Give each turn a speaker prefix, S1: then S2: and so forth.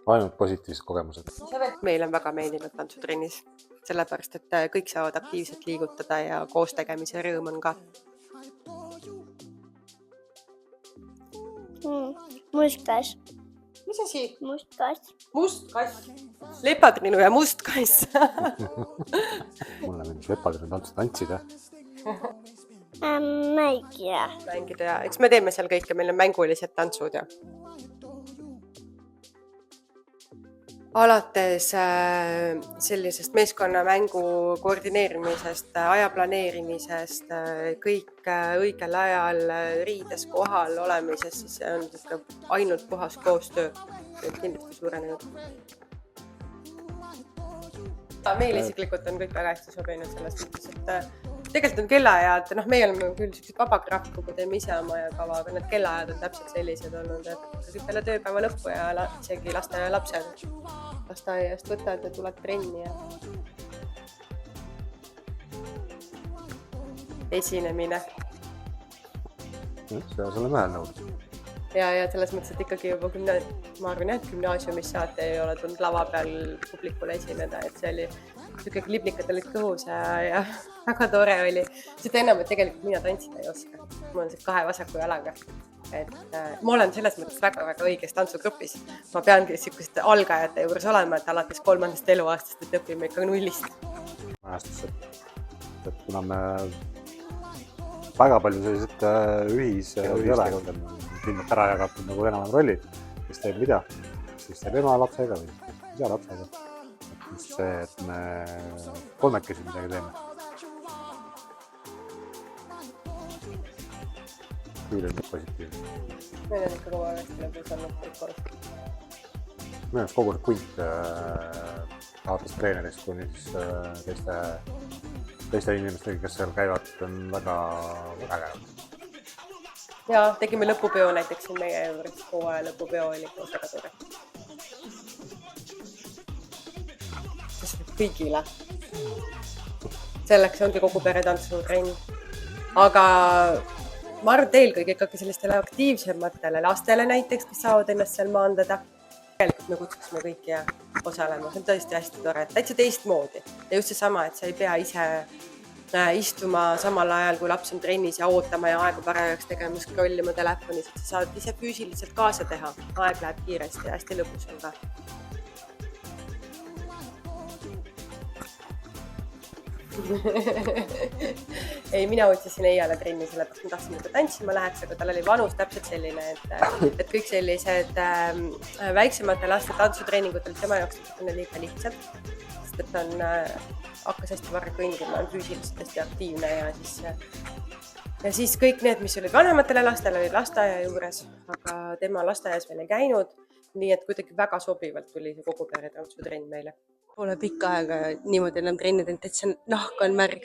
S1: Ainult positiivsed kogemused.
S2: Meil on väga meeldinud tantsutrennis, sellepärast, et kõik saavad aktiivselt liigutada ja koos tegemise rõõm on ka.
S3: Mustkass.
S2: Mis asi?
S3: Mustkass.
S2: Mustkass. Lepatrinu ja mustkass.
S1: Mulle meeldis lepatrinu tantsida.
S2: Mängida ja eks me teeme seal kõike, meil on mängulised tantsud ja alates sellisest meeskonnamängu koordineerimisest, aja planeerimisest, kõik õigel ajal riides kohal olemises, siis see on ainult puhas koostöö, kindlasti suurenenud. Meil isiklikult on kõik väga hästi sobinud selles mõttes, et tegelikult on kellaajad, meie oleme küll sellised vabagraafikuga, teeme ise oma ajakava, aga need kellaajad on täpselt sellised olnud, et peale tööpäeva lõppu ja isegi lasteaia lapsed lasteaiast võtad ja tuled trenni ja esinemine.
S1: Seda oleme ühel nõud.
S2: Ja selles mõttes, et ikkagi juba ma arvan, et gümnaasiumis saate ei ole tulnud lava peal publikule esineda, et see oli niisugune liblikad olid kõhus ja väga tore oli. Seda enam, et tegelikult mina tantsida ei oska. Mul on see 2 vasaku jalaga. Ma olen selles mõttes väga õiges tantsugrupis. Ma peangi niisugust algajate juures olema, et alates 3. eluaastast, et õpime ikka nullist.
S1: Mäestused, et kuna me väga palju sellised ühisjalaga ilmalt ära jagatud nagu enam rollid, kes teeb mida, siis teeb ema lapsega või isa lapsega. Just see, et me 3 midagi teeme. Küll on positiivne.
S2: Meil on ikka kogu aeg hästi lõbus olnud kõik koos.
S1: Meil on kogu see kunt alates treenerist kuni siis teiste inimestega, kes seal käivad, on väga käivad.
S2: Ja tegime lõpupeo näiteks siin meie juures, hooaja lõpupeo oli koos väga tore. See on kõigile. Selleks ongi kogu pere tantsutrenn. Aga ma arvan, et eelkõige ikkagi sellistele aktiivsematele lastele näiteks, kes saavad ennast seal maandada. Tegelikult me kutsuksime kõiki ja osalema. See on tõesti hästi tore. Täitsa teistmoodi. Ja just see sama, et sa ei pea ise istuma samal ajal, kui laps on trennis ja ootama ja aegu parajaks tegema, scrollima telefonis, et sa saad ise füüsiliselt kaasa teha. Aeg läheb kiiresti ja hästi lõbus on ka. Ei, mina otsisin Eiale trenni, sellepärast ma tahtsin, et ta tantsima läheks, aga tal oli vanus täpselt selline, et kõik sellised väiksemate laste tantsutreeningud olid tema jaoks liiga lihtsalt, sest et ta hakkas hästi varra kõndima, on füüsiliselt hästi aktiivne ja siis kõik need, mis olid vanematele lastele, olid lasteaia juures, aga tema lasteaias veel ei käinud, nii et kuidagi väga sobivalt tuli see kogu pere tantsutrenn meile. Pole pikka aega niimoodi enam trenni teinud, et see nahk on märg.